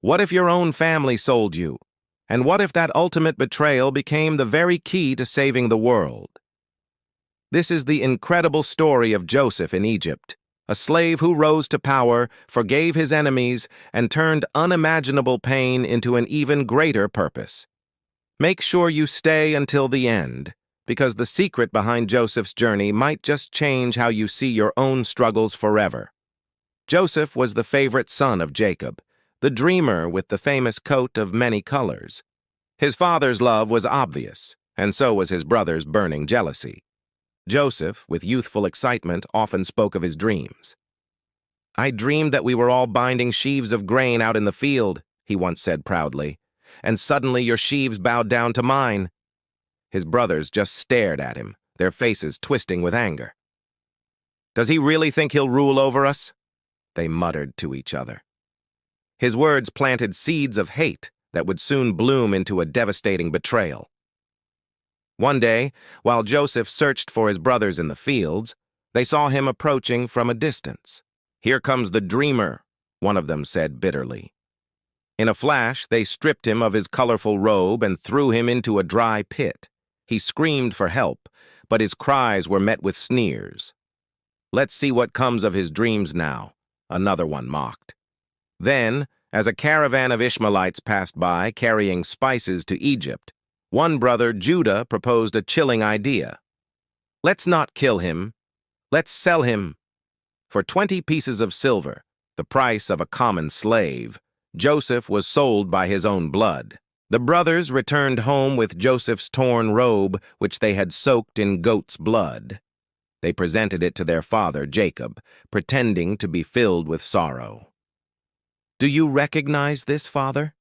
What if your own family sold you? And what if that ultimate betrayal became the very key to saving the world? This is the incredible story of Joseph in Egypt, a slave who rose to power, forgave his enemies, and turned unimaginable pain into an even greater purpose. Make sure you stay until the end, because the secret behind Joseph's journey might just change how you see your own struggles forever. Joseph was the favorite son of Jacob, the dreamer with the famous coat of many colors. His father's love was obvious, and so was his brother's burning jealousy. Joseph, with youthful excitement, often spoke of his dreams. "I dreamed that we were all binding sheaves of grain out in the field," he once said proudly, "and suddenly your sheaves bowed down to mine." His brothers just stared at him, their faces twisting with anger. "Does he really think he'll rule over us?" they muttered to each other. His words planted seeds of hate that would soon bloom into a devastating betrayal. One day, while Joseph searched for his brothers in the fields, they saw him approaching from a distance. "Here comes the dreamer," one of them said bitterly. In a flash, they stripped him of his colorful robe and threw him into a dry pit. He screamed for help, but his cries were met with sneers. "Let's see what comes of his dreams now," another one mocked. Then, as a caravan of Ishmaelites passed by carrying spices to Egypt, one brother, Judah, proposed a chilling idea. "Let's not kill him. Let's sell him." For 20 pieces of silver, the price of a common slave, Joseph was sold by his own blood. The brothers returned home with Joseph's torn robe, which they had soaked in goat's blood. They presented it to their father, Jacob, pretending to be filled with sorrow. "Do you recognize this, father?"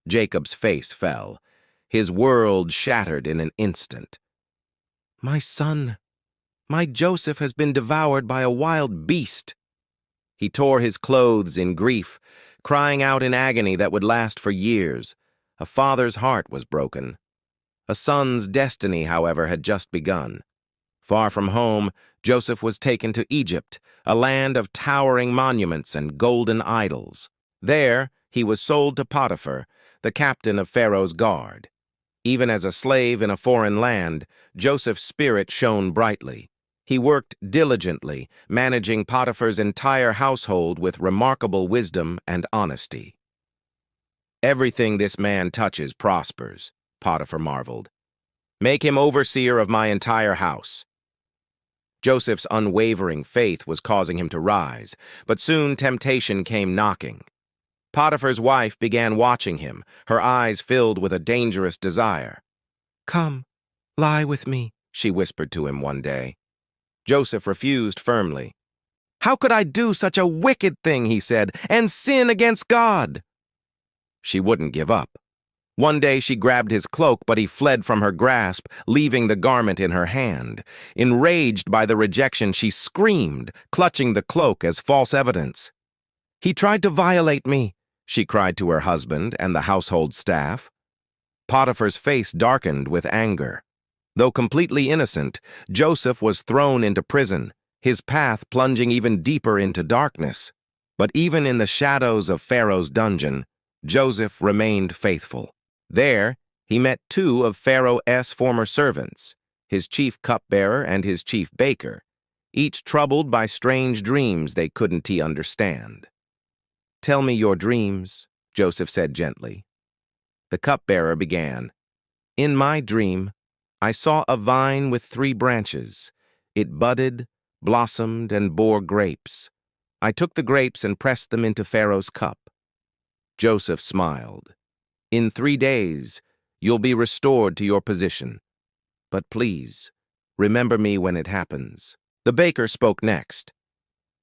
Jacob's face fell. His world shattered in an instant. "My son, my Joseph has been devoured by a wild beast." He tore his clothes in grief, crying out in agony that would last for years. A father's heart was broken. A son's destiny, however, had just begun. Far from home, Joseph was taken to Egypt, a land of towering monuments and golden idols. There, he was sold to Potiphar, the captain of Pharaoh's guard. Even as a slave in a foreign land, Joseph's spirit shone brightly. He worked diligently, managing Potiphar's entire household with remarkable wisdom and honesty. "Everything this man touches prospers," Potiphar marveled. "Make him overseer of my entire house." Joseph's unwavering faith was causing him to rise, but soon temptation came knocking. Potiphar's wife began watching him, her eyes filled with a dangerous desire. "Come, lie with me," she whispered to him one day. Joseph refused firmly. "How could I do such a wicked thing," he said, "and sin against God?" She wouldn't give up. One day she grabbed his cloak, but he fled from her grasp, leaving the garment in her hand. Enraged by the rejection, she screamed, clutching the cloak as false evidence. "He tried to violate me," she cried to her husband and the household staff. Potiphar's face darkened with anger. Though completely innocent, Joseph was thrown into prison, his path plunging even deeper into darkness. But even in the shadows of Pharaoh's dungeon, Joseph remained faithful. There, he met 2 of Pharaoh's former servants, his chief cupbearer and his chief baker, each troubled by strange dreams they couldn't understand. "Tell me your dreams," Joseph said gently. The cupbearer began. "In my dream, I saw a vine with 3 branches. It budded, blossomed, and bore grapes. I took the grapes and pressed them into Pharaoh's cup." Joseph smiled. "In 3 days, you'll be restored to your position. But please, remember me when it happens." The baker spoke next.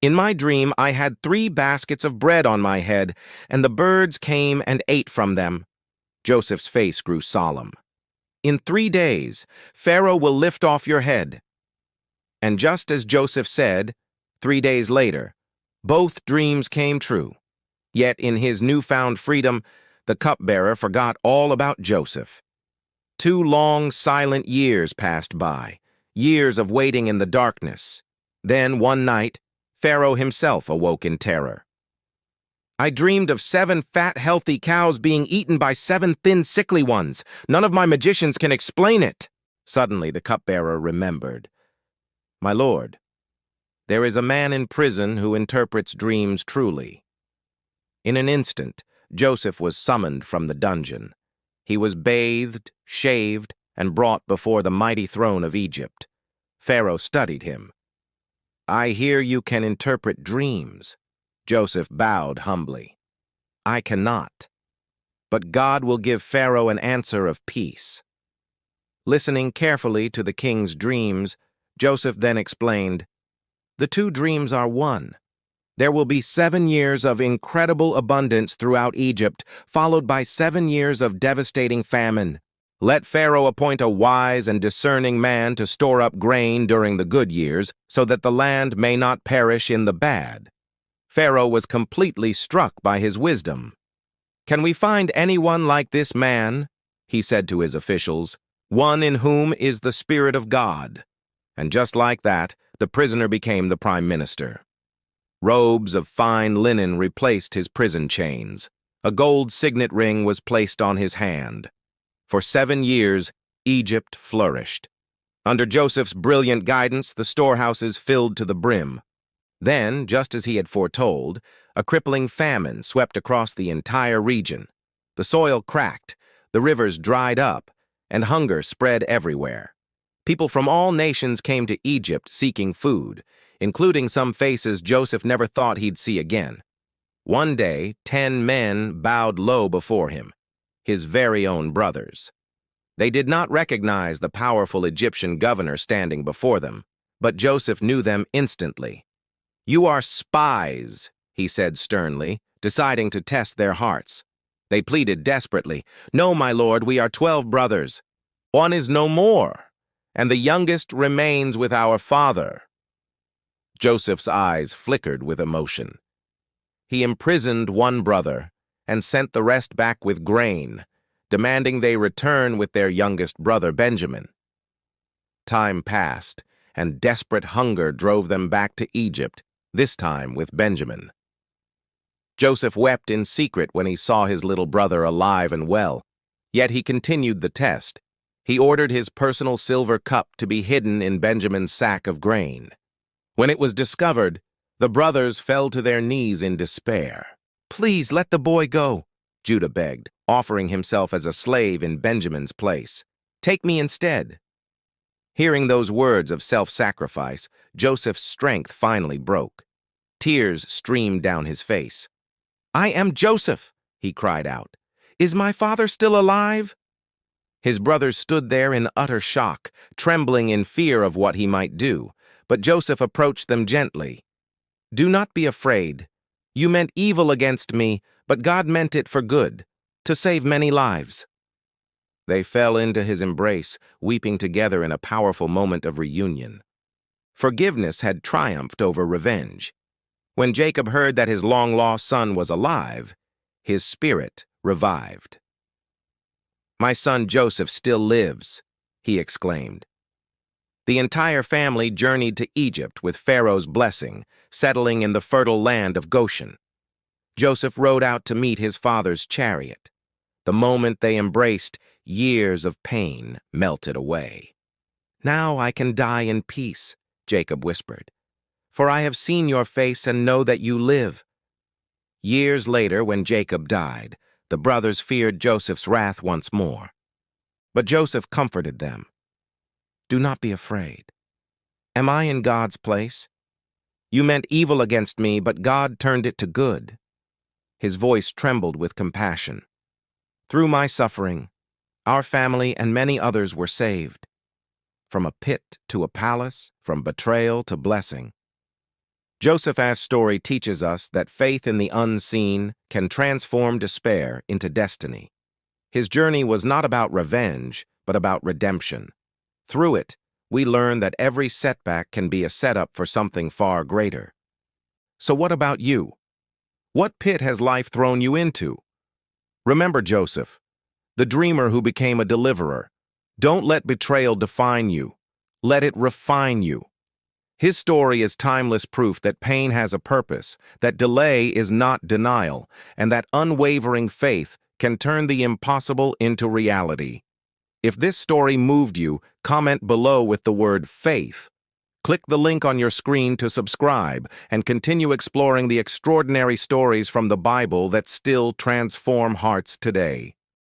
"In my dream, I had 3 baskets of bread on my head, and the birds came and ate from them." Joseph's face grew solemn. "In 3 days, Pharaoh will lift off your head." And just as Joseph said, 3 days later, both dreams came true. Yet in his newfound freedom, the cupbearer forgot all about Joseph. 2 long, silent years passed by, years of waiting in the darkness. Then, one night, Pharaoh himself awoke in terror. I dreamed of 7 fat, healthy cows being eaten by 7 thin, sickly ones. None of my magicians can explain it." Suddenly, the cupbearer remembered. "My lord, there is a man in prison who interprets dreams truly." In an instant, Joseph was summoned from the dungeon. He was bathed, shaved, and brought before the mighty throne of Egypt. Pharaoh studied him. "I hear you can interpret dreams." Joseph bowed humbly. "I cannot, but God will give Pharaoh an answer of peace." Listening carefully to the king's dreams, Joseph then explained, "The 2 dreams are one. There will be 7 years of incredible abundance throughout Egypt, followed by 7 years of devastating famine. Let Pharaoh appoint a wise and discerning man to store up grain during the good years, so that the land may not perish in the bad." Pharaoh was completely struck by his wisdom. "Can we find anyone like this man?" he said to his officials, "one in whom is the Spirit of God." And just like that, the prisoner became the prime minister. Robes of fine linen replaced his prison chains. A gold signet ring was placed on his hand. For 7 years, Egypt flourished. Under Joseph's brilliant guidance, the storehouses filled to the brim. Then, just as he had foretold, a crippling famine swept across the entire region. The soil cracked, the rivers dried up, and hunger spread everywhere. People from all nations came to Egypt seeking food, including some faces Joseph never thought he'd see again. One day, 10 men bowed low before him, his very own brothers. They did not recognize the powerful Egyptian governor standing before them, but Joseph knew them instantly. "You are spies," he said sternly, deciding to test their hearts. They pleaded desperately, "No, my lord, we are 12 brothers. One is no more, and the youngest remains with our father." Joseph's eyes flickered with emotion. He imprisoned one brother and sent the rest back with grain, demanding they return with their youngest brother Benjamin. Time passed, and desperate hunger drove them back to Egypt, this time with Benjamin. Joseph wept in secret when he saw his little brother alive and well, yet he continued the test. He ordered his personal silver cup to be hidden in Benjamin's sack of grain. When it was discovered, the brothers fell to their knees in despair. "Please let the boy go," Judah begged, offering himself as a slave in Benjamin's place. "Take me instead." Hearing those words of self-sacrifice, Joseph's strength finally broke. Tears streamed down his face. "I am Joseph," he cried out. "Is my father still alive?" His brothers stood there in utter shock, trembling in fear of what he might do, but Joseph approached them gently. "Do not be afraid. You meant evil against me, but God meant it for good, to save many lives." They fell into his embrace, weeping together in a powerful moment of reunion. Forgiveness had triumphed over revenge. When Jacob heard that his long-lost son was alive, his spirit revived. "My son Joseph still lives," he exclaimed. The entire family journeyed to Egypt with Pharaoh's blessing, settling in the fertile land of Goshen. Joseph rode out to meet his father's chariot. The moment they embraced, years of pain melted away. "Now I can die in peace," Jacob whispered, "for I have seen your face and know that you live." Years later, when Jacob died, the brothers feared Joseph's wrath once more. But Joseph comforted them. "Do not be afraid. Am I in God's place? You meant evil against me, but God turned it to good." His voice trembled with compassion. "Through my suffering, our family and many others were saved. From a pit to a palace, from betrayal to blessing." Joseph's story teaches us that faith in the unseen can transform despair into destiny. His journey was not about revenge, but about redemption. Through it, we learn that every setback can be a setup for something far greater. So what about you? What pit has life thrown you into? Remember Joseph, the dreamer who became a deliverer. Don't let betrayal define you. Let it refine you. His story is timeless proof that pain has a purpose, that delay is not denial, and that unwavering faith can turn the impossible into reality. If this story moved you, comment below with the word faith. Click the link on your screen to subscribe and continue exploring the extraordinary stories from the Bible that still transform hearts today.